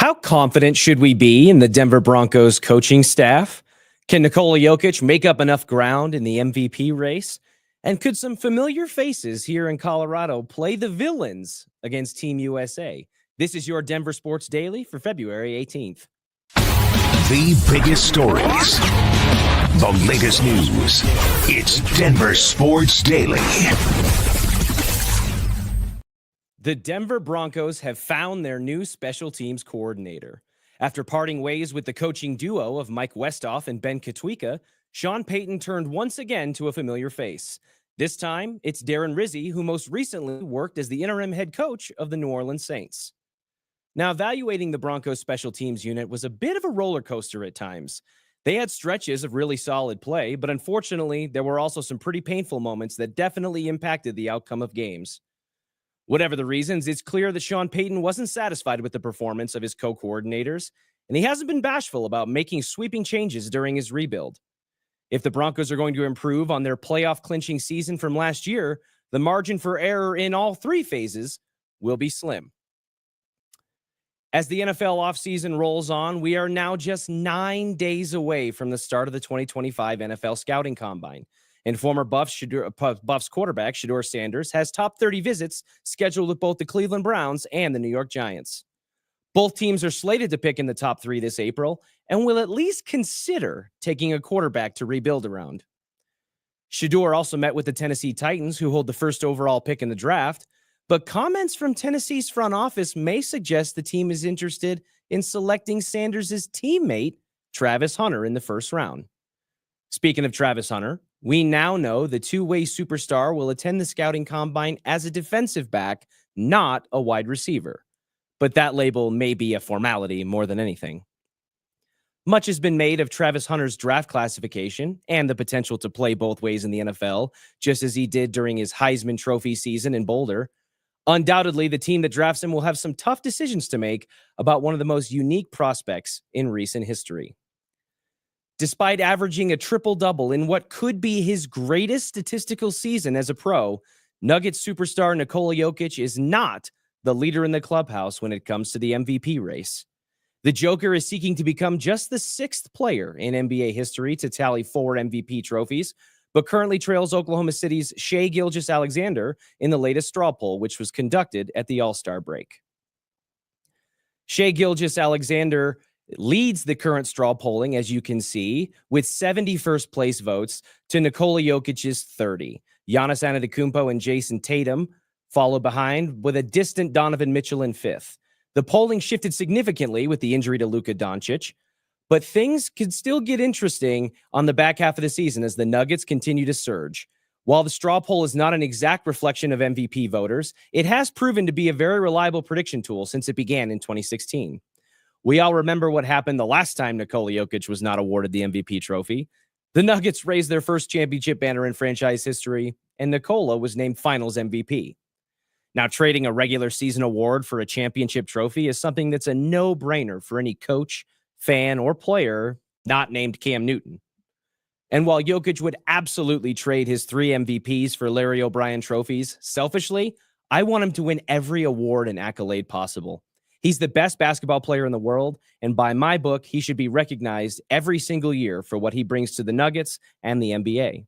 How confident should we be in the Denver Broncos coaching staff? Can Nikola Jokic make up enough ground in the MVP race? And could some familiar faces here in Colorado play the villains against Team USA? This is your Denver Sports Daily for February 18th. The biggest stories, the latest news. It's Denver Sports Daily. The Denver Broncos have found their new special teams coordinator. After parting ways with the coaching duo of Mike Westhoff and Ben Kotwika, Sean Payton turned once again to a familiar face. This time, it's Darren Rizzi, who most recently worked as the interim head coach of the New Orleans Saints. Now, evaluating the Broncos special teams unit was a bit of a roller coaster at times. They had stretches of really solid play, but unfortunately, there were also some pretty painful moments that definitely impacted the outcome of games. Whatever the reasons, it's clear that Sean Payton wasn't satisfied with the performance of his co-coordinators, and he hasn't been bashful about making sweeping changes during his rebuild. If the Broncos are going to improve on their playoff-clinching season from last year, the margin for error in all three phases will be slim. As the NFL offseason rolls on, we are now just 9 days away from the start of the 2025 NFL Scouting Combine. And former Buffs quarterback Shedeur Sanders has top 30 visits scheduled with both the Cleveland Browns and the New York Giants. Both teams are slated to pick in the top 3 this April and will at least consider taking a quarterback to rebuild around. Shedeur also met with the Tennessee Titans, who hold the first overall pick in the draft, but comments from Tennessee's front office may suggest the team is interested in selecting Sanders' teammate, Travis Hunter, in the first round. Speaking of Travis Hunter, we now know the two-way superstar will attend the scouting combine as a defensive back, not a wide receiver. But that label may be a formality more than anything. Much has been made of Travis Hunter's draft classification and the potential to play both ways in the NFL, just as he did during his Heisman Trophy season in Boulder. Undoubtedly, the team that drafts him will have some tough decisions to make about one of the most unique prospects in recent history. Despite averaging a triple-double in what could be his greatest statistical season as a pro, Nuggets superstar Nikola Jokic is not the leader in the clubhouse when it comes to the MVP race. The Joker is seeking to become just the 6th player in NBA history to tally 4 MVP trophies, but currently trails Oklahoma City's Shai Gilgeous-Alexander in the latest straw poll, which was conducted at the All-Star break. Shai Gilgeous-Alexander leads the current straw polling, as you can see, with 71st place votes to Nikola Jokic's 30. Giannis Antetokounmpo and Jason Tatum follow behind with a distant Donovan Mitchell in 5th. The polling shifted significantly with the injury to Luka Doncic, but things could still get interesting on the back half of the season as the Nuggets continue to surge. While the straw poll is not an exact reflection of MVP voters, it has proven to be a very reliable prediction tool since it began in 2016. We all remember what happened the last time Nikola Jokic was not awarded the MVP trophy. The Nuggets raised their first championship banner in franchise history, and Nikola was named Finals MVP. Now, trading a regular season award for a championship trophy is something that's a no-brainer for any coach, fan, or player not named Cam Newton. And while Jokic would absolutely trade his 3 MVPs for Larry O'Brien trophies, selfishly, I want him to win every award and accolade possible. He's the best basketball player in the world, and by my book, he should be recognized every single year for what he brings to the Nuggets and the NBA.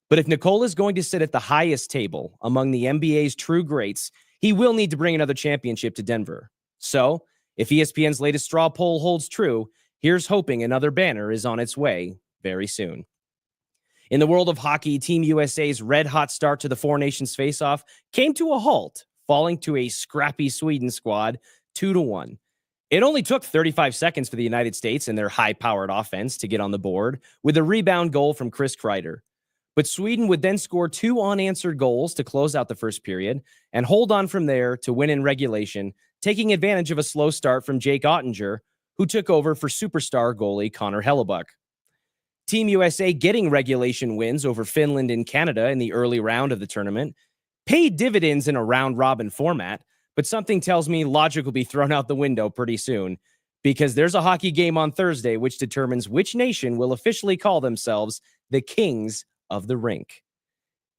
But if Nikola is going to sit at the highest table among the NBA's true greats, he will need to bring another championship to Denver. So, if ESPN's latest straw poll holds true, here's hoping another banner is on its way very soon. In the world of hockey, Team USA's red-hot start to the Four Nations Faceoff came to a halt, falling to a scrappy Sweden squad 2-1. It only took 35 seconds for the United States and their high-powered offense to get on the board with a rebound goal from Chris Kreider. But Sweden would then score 2 unanswered goals to close out the first period and hold on from there to win in regulation, taking advantage of a slow start from Jake Ottinger, who took over for superstar goalie Connor Hellebuck. Team USA getting regulation wins over Finland and Canada in the early round of the tournament paid dividends in a round-robin format, but something tells me logic will be thrown out the window pretty soon, because there's a hockey game on Thursday which determines which nation will officially call themselves the Kings of the Rink.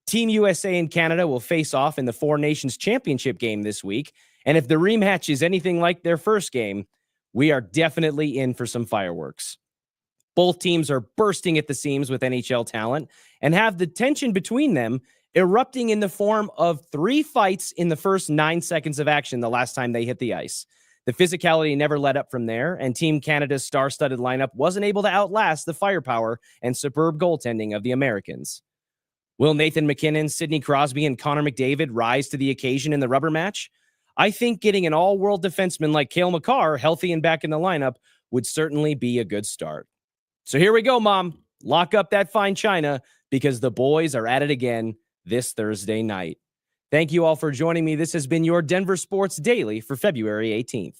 Team USA and Canada will face off in the Four Nations Championship game this week, and if the rematch is anything like their first game, we are definitely in for some fireworks. Both teams are bursting at the seams with NHL talent and have the tension between them erupting in the form of 3 fights in the first 9 seconds of action the last time they hit the ice. The physicality never let up from there, and Team Canada's star-studded lineup wasn't able to outlast the firepower and superb goaltending of the Americans. Will Nathan MacKinnon, Sidney Crosby, and Connor McDavid rise to the occasion in the rubber match? I think getting an all-world defenseman like Cale Makar healthy and back in the lineup would certainly be a good start. So here we go, Mom. Lock up that fine china because the boys are at it again this Thursday night. Thank you all for joining me. This has been your Denver Sports Daily for February 18th.